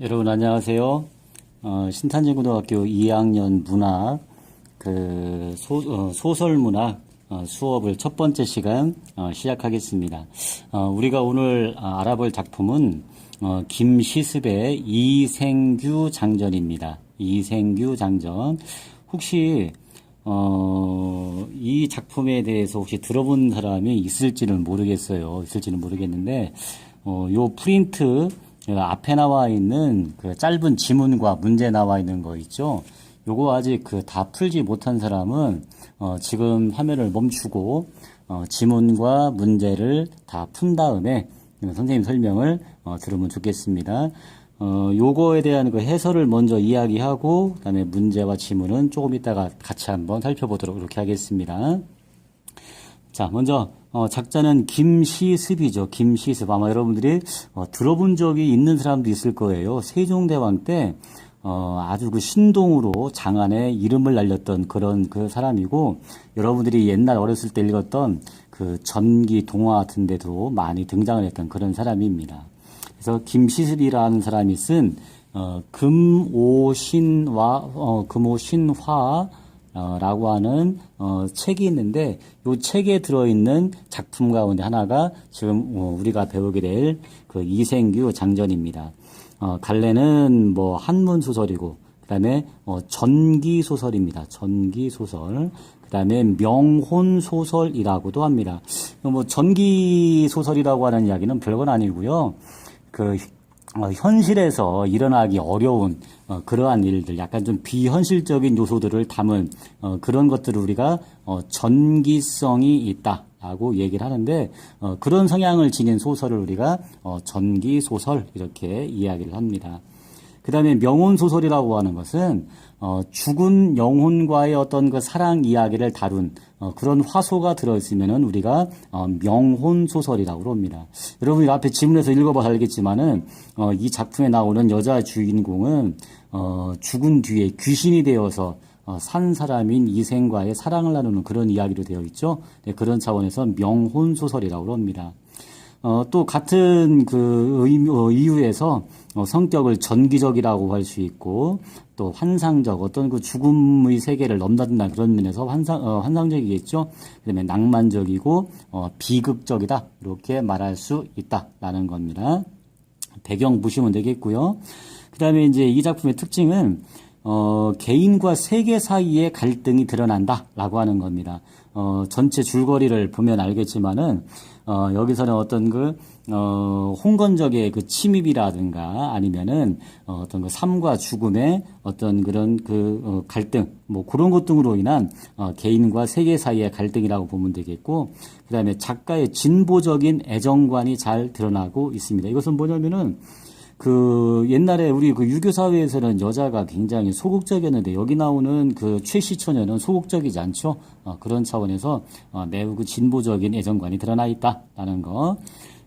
여러분 안녕하세요. 신탄진고등학교 2학년 문학 소설 문학 수업을 첫 번째 시간 시작하겠습니다. 우리가 오늘 알아볼 작품은 김시습의 이생규 장전입니다. 이생규 장전. 혹시 이 작품에 대해서 혹시 들어본 사람이 있을지는 모르겠어요. 있을지는 모르겠는데 요 프린트 앞에 나와 있는 그 짧은 지문과 문제 나와 있는 거 있죠? 요거 아직 다 풀지 못한 사람은 지금 화면을 멈추고 지문과 문제를 다 푼 다음에 선생님 설명을 들으면 좋겠습니다. 요거에 대한 그 해설을 먼저 이야기하고 그다음에 문제와 지문은 조금 이따가 같이 한번 살펴보도록 이렇게 하겠습니다. 자, 먼저 작자는 김시습이죠. 김시습. 아마 여러분들이 들어본 적이 있는 사람도 있을 거예요. 세종대왕 때 아주 그 신동으로 장안에 이름을 날렸던 그런 그 사람이고, 여러분들이 옛날 어렸을 때 읽었던 그 전기 동화 같은 데도 많이 등장을 했던 그런 사람입니다. 그래서 김시습이라는 사람이 쓴 금오신화 라고 하는 책이 있는데, 이 책에 들어있는 작품 가운데 하나가 지금 우리가 배우게 될 그 이생규 장전입니다. 갈래는 뭐 한문 소설이고, 그다음에 전기 소설입니다. 전기 소설. 그다음에 명혼 소설이라고도 합니다. 뭐 전기 소설이라고 하는 이야기는 별건 아니고요. 현실에서 일어나기 어려운 그러한 일들, 약간 좀 비현실적인 요소들을 담은 그런 것들을 우리가 전기성이 있다라고 얘기를 하는데, 그런 성향을 지닌 소설을 우리가 전기소설 이렇게 이야기를 합니다. 그 다음에 명혼소설이라고 하는 것은 죽은 영혼과의 어떤 그 사랑 이야기를 다룬 그런 화소가 들어있으면은 우리가 명혼소설이라고 합니다. 여러분이 앞에 지문에서 읽어봐서 알겠지만은 이 작품에 나오는 여자 주인공은 죽은 뒤에 귀신이 되어서 산 사람인 이생과의 사랑을 나누는 그런 이야기로 되어 있죠. 네, 그런 차원에서 명혼소설이라고 합니다. 또 같은 이유에서 성격을 전기적이라고 할 수 있고, 또 환상적, 어떤 그 죽음의 세계를 넘나든다 그런 면에서 환상적이겠죠. 그 다음에 낭만적이고, 비극적이다. 이렇게 말할 수 있다라는 겁니다. 배경 보시면 되겠고요. 그 다음에 이제 이 작품의 특징은, 개인과 세계 사이의 갈등이 드러난다라고 하는 겁니다. 전체 줄거리를 보면 알겠지만은, 여기서는 어떤 홍건적의 그 침입이라든가 아니면은 어떤 그 삶과 죽음의 어떤 그런 갈등, 뭐 그런 것 등으로 인한 개인과 세계 사이의 갈등이라고 보면 되겠고, 그 다음에 작가의 진보적인 애정관이 잘 드러나고 있습니다. 이것은 뭐냐면은 옛날에 우리 유교 사회에서는 여자가 굉장히 소극적이었는데, 여기 나오는 최씨처녀는 소극적이지 않죠. 그런 차원에서 매우 진보적인 애정관이 드러나 있다라는 거.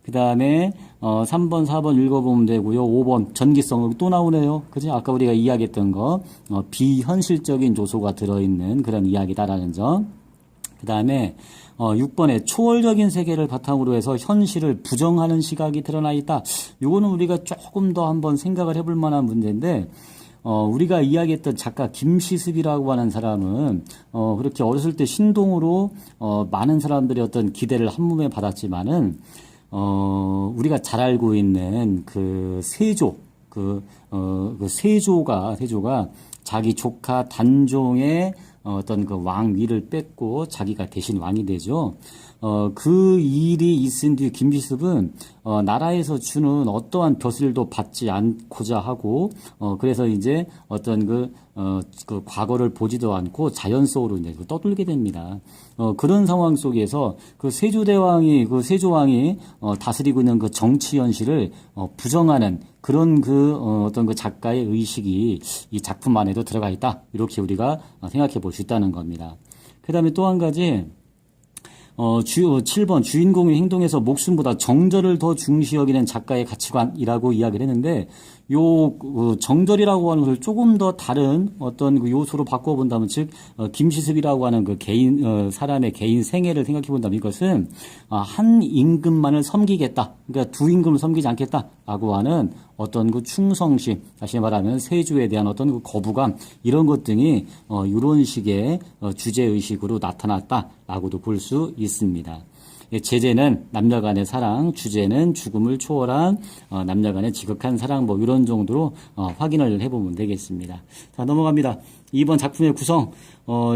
그 다음에 3번, 4번 읽어보면 되고요. 5번 전기성 또 나오네요. 그죠? 아까 우리가 이야기했던 거 비현실적인 요소가 들어있는 그런 이야기다라는 점. 그 다음에 6번에 초월적인 세계를 바탕으로 해서 현실을 부정하는 시각이 드러나 있다. 요거는 우리가 조금 더 한번 생각을 해볼 만한 문제인데, 우리가 이야기했던 작가 김시습이라고 하는 사람은 그렇게 어렸을 때 신동으로 많은 사람들의 어떤 기대를 한몸에 받았지만은 우리가 잘 알고 있는 세조가 자기 조카 단종의 어떤 왕위를 뺏고 자기가 대신 왕이 되죠. 그 일이 있은 뒤 김시습은 나라에서 주는 어떠한 벼슬도 받지 않고자 하고, 그래서 이제 어떤 과거를 보지도 않고 자연 속으로 이제 떠들게 됩니다. 그런 상황 속에서 세조왕이 다스리고 있는 정치 현실을 부정하는 그런 어떤 작가의 의식이 이 작품 안에도 들어가 있다. 이렇게 우리가 생각해 볼 수 있다는 겁니다. 그 다음에 또 한 가지, 7번 주인공의 행동에서 목숨보다 정절을 더 중시 여기는 작가의 가치관이라고 이야기를 했는데 정절이라고 하는 것을 조금 더 다른 어떤 그 요소로 바꿔본다면 즉 김시습이라고 하는 그 사람의 개인 생애를 생각해 본다면 이것은 한 임금만을 섬기겠다. 그러니까 두 임금을 섬기지 않겠다라고 하는 어떤 그 충성심, 다시 말하면 세주에 대한 어떤 그 거부감 이런 것 등이 이런 식의 주제 의식으로 나타났다라고도 볼 수 있습니다. 제재는 남녀 간의 사랑, 주제는 죽음을 초월한 남녀 간의 지극한 사랑 뭐 이런 정도로 확인을 해보면 되겠습니다. 자, 넘어갑니다. 2번 작품의 구성.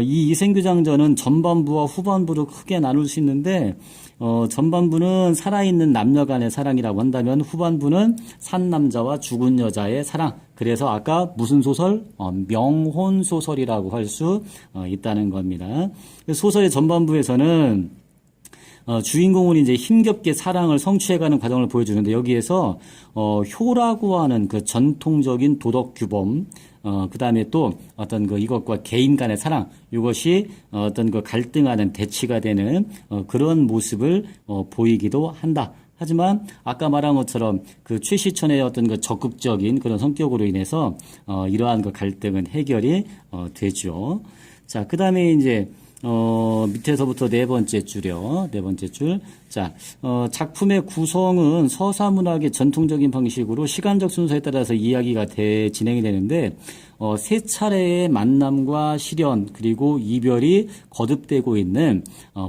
이 이생규장전은 전반부와 후반부로 크게 나눌 수 있는데 전반부는 살아있는 남녀 간의 사랑이라고 한다면 후반부는 산 남자와 죽은 여자의 사랑. 그래서 아까 무슨 소설? 명혼 소설이라고 할 수 있다는 겁니다. 소설의 전반부에서는 주인공은 이제 힘겹게 사랑을 성취해가는 과정을 보여주는데 여기에서 효라고 하는 그 전통적인 도덕 규범, 그 다음에 또 어떤 그 이것과 개인 간의 사랑, 이것이 어떤 그 갈등하는 대치가 되는 그런 모습을 보이기도 한다. 하지만 아까 말한 것처럼 그 최시천의 어떤 그 적극적인 그런 성격으로 인해서 이러한 그 갈등은 해결이 되죠. 자, 그 다음에 이제 밑에서부터 네 번째 줄이요. 네 번째 줄. 자, 작품의 구성은 서사문학의 전통적인 방식으로 시간적 순서에 따라서 이야기가 진행이 되는데, 세 차례의 만남과 실현, 그리고 이별이 거듭되고 있는,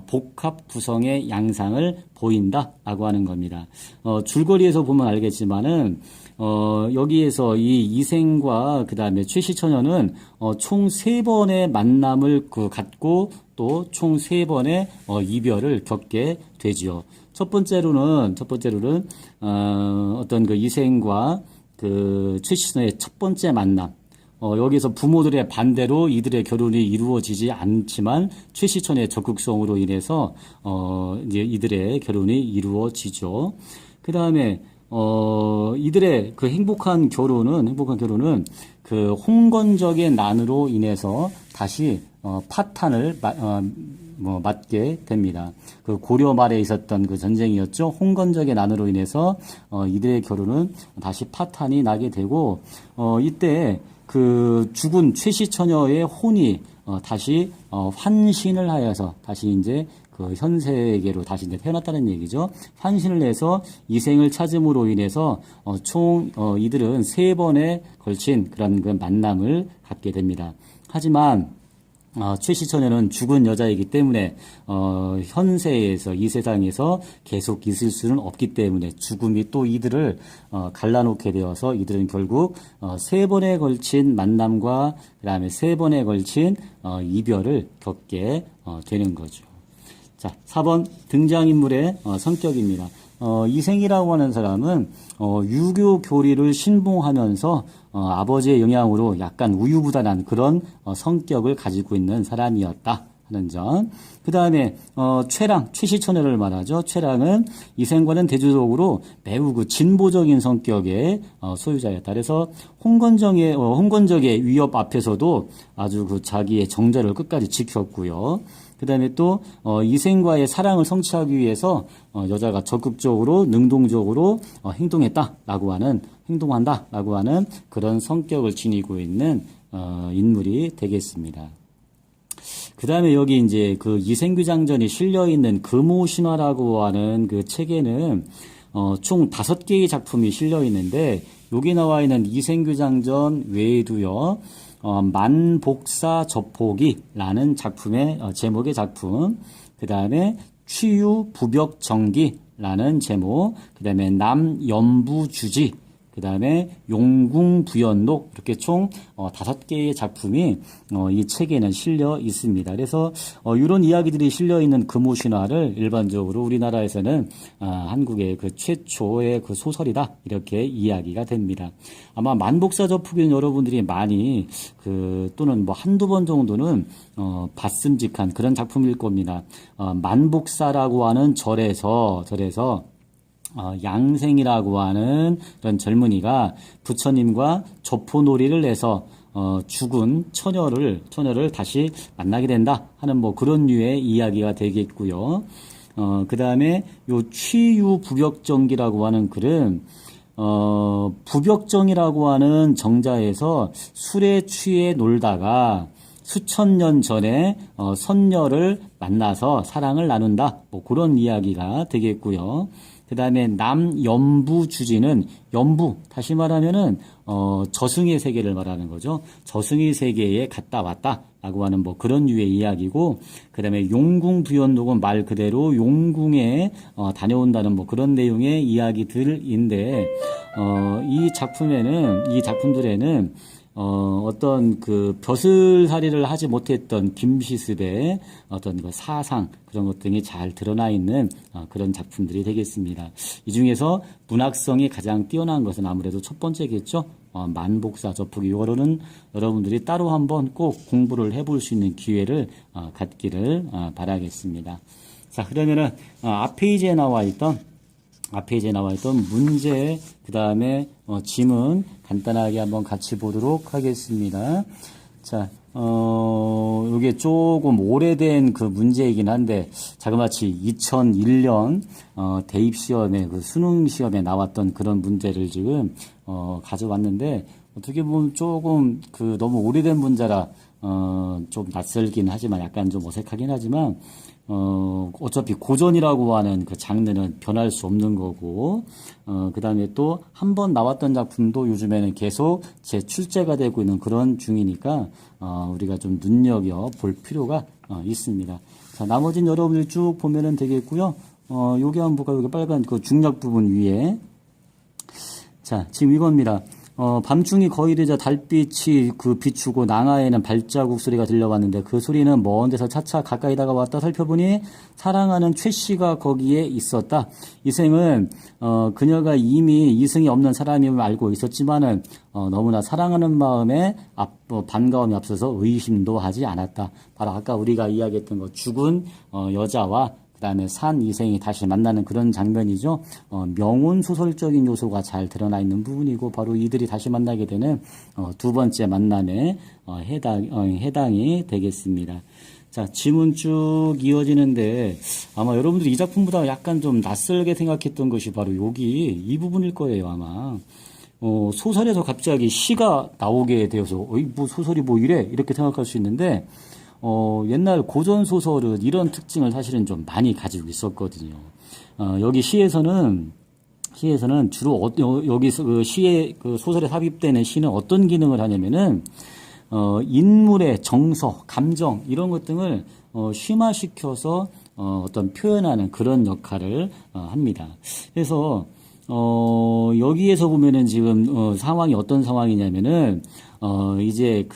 복합 구성의 양상을 보인다라고 하는 겁니다. 줄거리에서 보면 알겠지만은, 여기에서 이 이생과 그 다음에 최시처녀는 총 3번의 만남을 갖고 또 총 3번의 이별을 겪게 되지요. 첫 번째로는 어떤 그 이생과 그 최시처녀의 첫 번째 만남. 여기서 부모들의 반대로 이들의 결혼이 이루어지지 않지만 최시처녀의 적극성으로 인해서 이제 이들의 결혼이 이루어지죠. 그 다음에 이들의 그 행복한 결혼은 그 홍건적의 난으로 인해서 다시 파탄을 맞게 됩니다. 그 고려 말에 있었던 그 전쟁이었죠. 홍건적의 난으로 인해서 이들의 결혼은 다시 파탄이 나게 되고 이때 그 죽은 최시처녀의 혼이 다시 환신을 하여서 다시 이제 그 현세계로 다시 이제 태어났다는 얘기죠. 환신을 해서 이생을 찾음으로 인해서 총 이들은 3번에 걸친 그런 그 만남을 갖게 됩니다. 하지만 최시처녀는 죽은 여자이기 때문에 현세에서 이 세상에서 계속 있을 수는 없기 때문에 죽음이 또 이들을 갈라놓게 되어서 이들은 결국 3번에 걸친 만남과 그 다음에 3번에 걸친 이별을 겪게 되는 거죠. 자, 4번 등장인물의 성격입니다. 이생이라고 하는 사람은 유교 교리를 신봉하면서 아버지의 영향으로 약간 우유부단한 그런 성격을 가지고 있는 사람이었다 하는 점. 그 다음에 최시처녀를 말하죠. 최랑은 이생과는 대조적으로 매우 그 진보적인 성격의 소유자였다. 그래서 홍건적의 위협 앞에서도 아주 그 자기의 정절을 끝까지 지켰고요. 그 다음에 또 이생과의 사랑을 성취하기 위해서 여자가 적극적으로 능동적으로 행동한다라고 하는 그런 성격을 지니고 있는 인물이 되겠습니다. 그 다음에 여기 이제 그 이생규장전이 실려 있는 금오신화라고 하는 그 책에는 총 5개의 작품이 실려 있는데 여기 나와 있는 이생규장전 외에도요. 만복사 접포기라는 작품의 제목의 작품, 그 다음에 취유 부벽정기라는 제목, 그 다음에 남연부주지, 그 다음에 용궁부연록 이렇게 총 5개의 작품이 이 책에는 실려 있습니다. 그래서 이런 이야기들이 실려 있는 금오신화를 일반적으로 우리나라에서는 한국의 그 최초의 그 소설이다 이렇게 이야기가 됩니다. 아마 만복사접포기는 여러분들이 많이 또는 뭐 한두 번 정도는 봤음직한 그런 작품일 겁니다. 만복사라고 하는 절에서 양생이라고 하는 그런 젊은이가 부처님과 접포놀이를 해서 죽은 처녀를 다시 만나게 된다 하는 뭐 그런 류의 이야기가 되겠고요. 그 다음에 요 취유부벽정기라고 하는 글은 부벽정이라고 하는 정자에서 술에 취해 놀다가 수천 년 전에 선녀를 만나서 사랑을 나눈다. 뭐 그런 이야기가 되겠고요. 그 다음에 남연부주지는 연부, 다시 말하면은 저승의 세계를 말하는 거죠. 저승의 세계에 갔다 왔다 라고 하는 뭐 그런 류의 이야기고, 그 다음에 용궁부연록은 말 그대로 용궁에 다녀온다는 뭐 그런 내용의 이야기들인데, 이 작품들에는 어떤 그 벼슬살이를 하지 못했던 김시습의 어떤 그 사상, 그런 것 등이 잘 드러나 있는 그런 작품들이 되겠습니다. 이 중에서 문학성이 가장 뛰어난 것은 아무래도 첫 번째겠죠. 만복사 저폭. 이거로는 여러분들이 따로 한번 꼭 공부를 해볼 수 있는 기회를 갖기를 바라겠습니다. 자, 그러면은 앞페이지에 나와 있던 문제, 그 다음에 지문 간단하게 한번 같이 보도록 하겠습니다. 자, 요게 조금 오래된 그 문제이긴 한데, 자그마치 2001년 대입시험에 그 수능시험에 나왔던 그런 문제를 지금 가져왔는데, 어떻게 보면 조금 그 너무 오래된 문제라 좀 낯설긴 하지만 약간 좀 어색하긴 하지만, 어차피 고전이라고 하는 그 장르는 변할 수 없는 거고, 그 다음에 또 한 번 나왔던 작품도 요즘에는 계속 재출제가 되고 있는 그런 중이니까, 우리가 좀 눈여겨볼 필요가 있습니다. 자, 나머지는 여러분들 쭉 보면은 되겠고요. 요게 한번 볼까요? 여기 빨간 그 중력 부분 위에. 자, 지금 이겁니다. 밤중이 거의 되자 달빛이 그 비추고 낭하에는 발자국 소리가 들려왔는데 그 소리는 먼 데서 차차 가까이 다가왔다. 살펴보니 사랑하는 최 씨가 거기에 있었다. 이생은 그녀가 이미 이승이 없는 사람임을 알고 있었지만은 너무나 사랑하는 마음에 반가움이 앞서서 의심도 하지 않았다. 바로 아까 우리가 이야기했던 거, 죽은 여자와 그 다음에 산 이생이 다시 만나는 그런 장면이죠. 명운 소설적인 요소가 잘 드러나 있는 부분이고, 바로 이들이 다시 만나게 되는 두 번째 만남에 해당이 되겠습니다. 자, 지문 쭉 이어지는데, 아마 여러분들이 이 작품보다 약간 좀 낯설게 생각했던 것이 바로 이 부분일 거예요, 아마. 소설에서 갑자기 시가 나오게 되어서, 뭐 소설이 뭐 이래? 이렇게 생각할 수 있는데, 옛날 고전 소설은 이런 특징을 사실은 좀 많이 가지고 있었거든요. 여기 시에서는 주로 여기서 그 시에 그 소설에 삽입되는 시는 어떤 기능을 하냐면은 인물의 정서, 감정 이런 것 등을 심화시켜서 어떤 표현하는 그런 역할을 합니다. 그래서 여기에서 보면은 지금 상황이 어떤 상황이냐면은 이제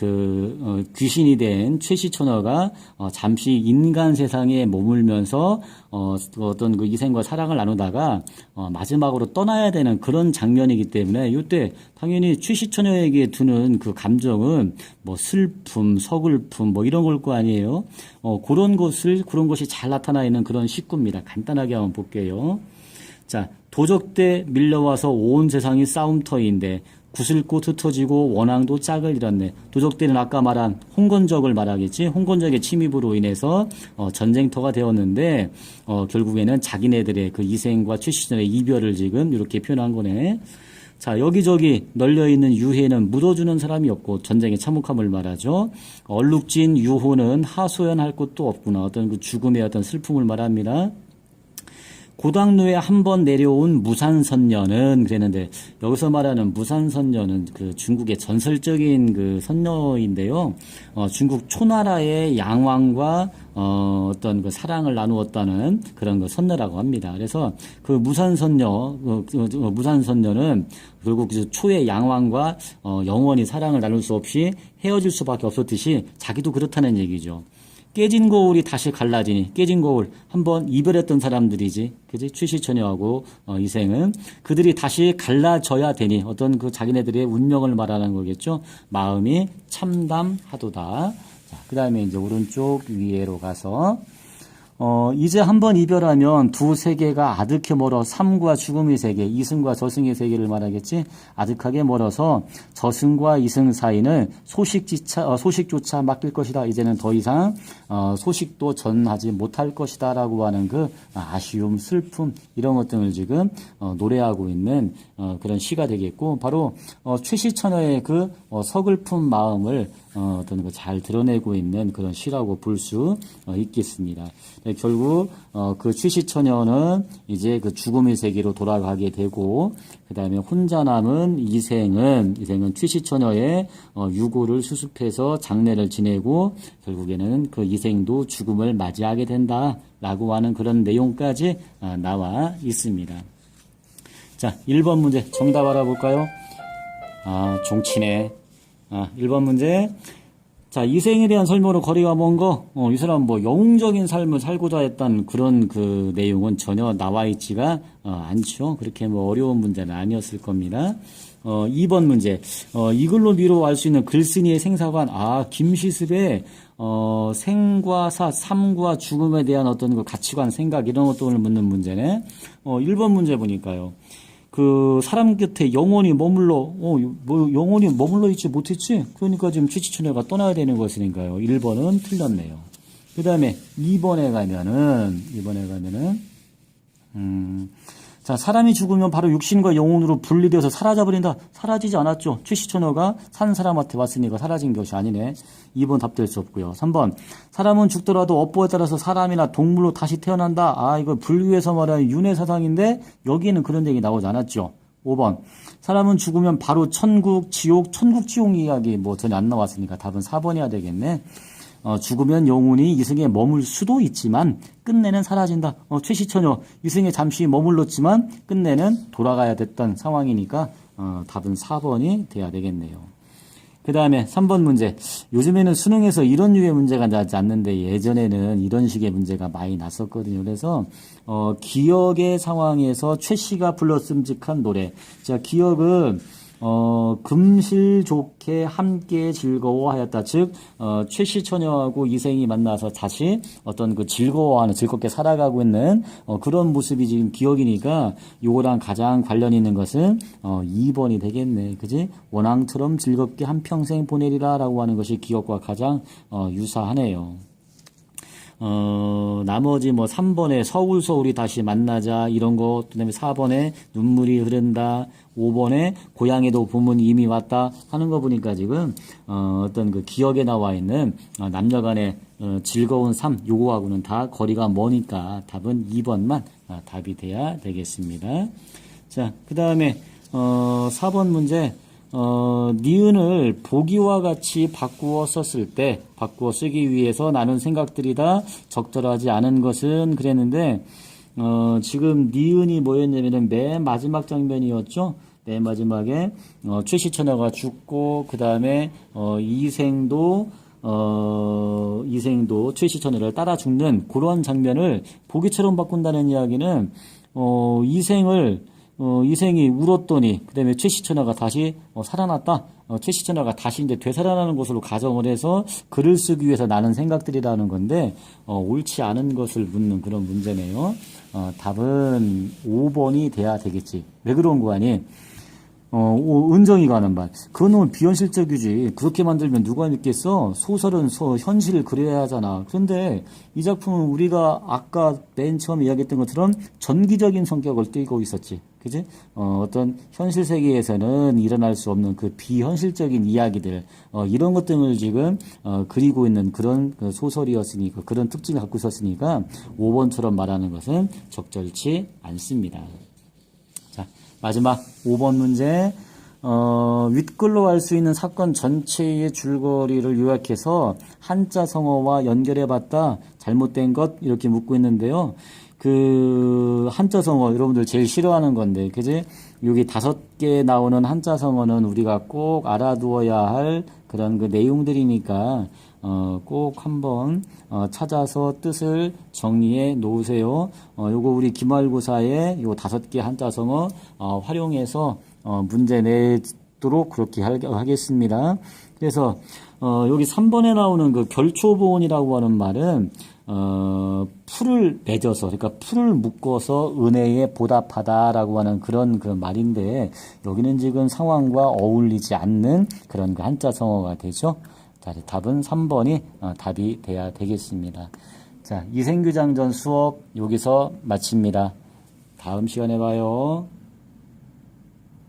귀신이 된 최씨처녀가 잠시 인간 세상에 머물면서 어떤 그 이생과 사랑을 나누다가 마지막으로 떠나야 되는 그런 장면이기 때문에 이때 당연히 최씨처녀에게 두는 그 감정은 뭐 슬픔, 서글픔 뭐 이런 걸 거 아니에요. 그런 것이 잘 나타나 있는 그런 식구입니다. 간단하게 한번 볼게요. 자, 도적대 밀려와서 온 세상이 싸움터인데 구슬꽃 흩어지고 원앙도 짝을 잃었네. 도적대는 아까 말한 홍건적을 말하겠지. 홍건적의 침입으로 인해서 전쟁터가 되었는데 결국에는 자기네들의 그 이생과 최씨전의 이별을 지금 이렇게 표현한 거네. 자, 여기저기 널려있는 유해는 묻어주는 사람이 없고 전쟁의 참혹함을 말하죠. 얼룩진 유호는 하소연할 곳도 없구나. 어떤 그 죽음의 어떤 슬픔을 말합니다. 고당로에 한 번 내려온 무산선녀는 그랬는데, 여기서 말하는 무산선녀는 그 중국의 전설적인 그 선녀인데요. 중국 초나라의 양왕과 어떤 그 사랑을 나누었다는 그런 그 선녀라고 합니다. 그래서 그 무산선녀는 결국 그 초의 양왕과 영원히 사랑을 나눌 수 없이 헤어질 수밖에 없었듯이 자기도 그렇다는 얘기죠. 깨진 거울이 다시 갈라지니, 깨진 거울, 한번 이별했던 사람들이지, 그지? 최씨처녀하고 이생은 그들이 다시 갈라져야 되니, 어떤 그 자기네들의 운명을 말하는 거겠죠. 마음이 참담하도다. 자, 그 다음에 이제 오른쪽 위에로 가서 이제 한번 이별하면 두 세계가 아득히 멀어 삶과 죽음의 세계, 이승과 저승의 세계를 말하겠지. 아득하게 멀어서 저승과 이승 사이는 소식조차 맡길 것이다. 이제는 더 이상 소식도 전하지 못할 것이다라고 하는 그 아쉬움, 슬픔 이런 것들을 지금 노래하고 있는 그런 시가 되겠고, 바로 최시처녀의 그 서글픈 마음을 어떤 그 잘 드러내고 있는 그런 시라고 볼 수 있겠습니다. 결국 그 최시처녀는 이제 그 죽음의 세계로 돌아가게 되고, 그 다음에 혼자 남은 이생은 최시처녀의 유고를 수습해서 장례를 지내고, 결국에는 그 이생도 죽음을 맞이하게 된다라고 하는 그런 내용까지 나와 있습니다. 자, 1번 문제 정답 알아볼까요? 종치네. 1번 문제. 자, 이생에 대한 설명으로 거리가 먼 거, 이 사람 뭐 영웅적인 삶을 살고자 했던 그런 그 내용은 전혀 나와 있지가 않죠. 그렇게 뭐 어려운 문제는 아니었을 겁니다. 2번 문제. 이글로 미로 알 수 있는 글쓴이의 생사관. 김시습의 생과 사, 삶과 죽음에 대한 어떤 그 가치관, 생각 이런 것들을 묻는 문제네. 1번 문제 보니까요. 그 사람 곁에 영원히 영원히 머물러 있지 못했지? 그러니까 지금 최시처녀가 떠나야 되는 것이니까요. 1번은 틀렸네요. 그 다음에 2번에 가면은, 자, 사람이 죽으면 바로 육신과 영혼으로 분리되어서 사라져버린다. 사라지지 않았죠. 최시처녀가 산 사람한테 왔으니까 사라진 것이 아니네. 2번 답될 수 없고요. 3번. 사람은 죽더라도 업보에 따라서 사람이나 동물로 다시 태어난다. 이거 불교에서 말하는 윤회사상인데 여기에는 그런 얘기 나오지 않았죠. 5번. 사람은 죽으면 바로 천국, 지옥 이야기 뭐 전혀 안 나왔으니까 답은 4번이어야 되겠네. 죽으면 영혼이 이승에 머물 수도 있지만 끝내는 사라진다. 최시처녀 이승에 잠시 머물렀지만 끝내는 돌아가야 됐던 상황이니까 답은 4번이 돼야 되겠네요. 그 다음에 3번 문제. 요즘에는 수능에서 이런 류의 문제가 나지 않는데 예전에는 이런 식의 문제가 많이 났었거든요. 그래서 기억의 상황에서 최 씨가 불렀음직한 노래. 자, 기억은 금실 좋게 함께 즐거워하였다. 즉, 최시처녀하고 이생이 만나서 다시 어떤 그 즐겁게 살아가고 있는 그런 모습이 지금 기억이니까 요거랑 가장 관련 있는 것은 2번이 되겠네. 그지? 원앙처럼 즐겁게 한평생 보내리라 라고 하는 것이 기억과 가장 유사하네요. 나머지 뭐 3번에 서울이 다시 만나자 이런 거, 그 다음에 4번에 눈물이 흐른다, 5번에 고향에도 봄은 이미 왔다 하는 거 보니까 지금 어떤 그 기억에 나와 있는 남녀 간의 즐거운 삶 요거하고는 다 거리가 머니까 답은 2번만 답이 돼야 되겠습니다. 자, 그 다음에 4번 문제. 니은을 보기와 같이 바꾸어 썼을 때, 바꾸어 쓰기 위해서 나눈 생각들이 다 적절하지 않은 것은 그랬는데, 지금 니은이 뭐였냐면은 맨 마지막 장면이었죠? 맨 마지막에, 최시처녀가 죽고, 그 다음에, 이생도 최시처녀를 따라 죽는 그런 장면을 보기처럼 바꾼다는 이야기는, 이생이 울었더니, 그 다음에 최시처녀가 다시 살아났다. 최시처녀가 다시 이제 되살아나는 것으로 가정을 해서 글을 쓰기 위해서 나는 생각들이라는 건데, 옳지 않은 것을 묻는 그런 문제네요. 답은 5번이 돼야 되겠지. 왜 그런 거 아니? 은정이가 하는 말. 그거는 비현실적이지. 그렇게 만들면 누가 믿겠어? 소설은 현실을 그려야 하잖아. 그런데 이 작품은 우리가 아까 맨 처음 이야기했던 것처럼 전기적인 성격을 띠고 있었지. 그지? 어떤 현실 세계에서는 일어날 수 없는 그 비현실적인 이야기들, 이런 것들을 지금, 그리고 있는 그런 그 소설이었으니까, 그런 특징을 갖고 있었으니까, 5번처럼 말하는 것은 적절치 않습니다. 자, 마지막 5번 문제. 윗글로 알 수 있는 사건 전체의 줄거리를 요약해서 한자 성어와 연결해봤다. 잘못된 것 이렇게 묻고 있는데요. 그 한자 성어 여러분들 제일 싫어하는 건데, 그지? 여기 5개 나오는 한자 성어는 우리가 꼭 알아두어야 할 그런 그 내용들이니까 꼭 한번 찾아서 뜻을 정리해 놓으세요. 요거 우리 기말고사에 요 5개 한자 성어 활용해서 문제 있도록 그렇게 하겠습니다. 그래서 여기 3번에 나오는 그 결초보온이라고 하는 말은 풀을 맺어서, 그러니까 풀을 묶어서 은혜에 보답하다라고 하는 그런 말인데, 여기는 지금 상황과 어울리지 않는 그런 그 한자 성어가 되죠. 자, 답은 3번이 답이 돼야 되겠습니다. 자, 이생규장전 수업 여기서 마칩니다. 다음 시간에 봐요.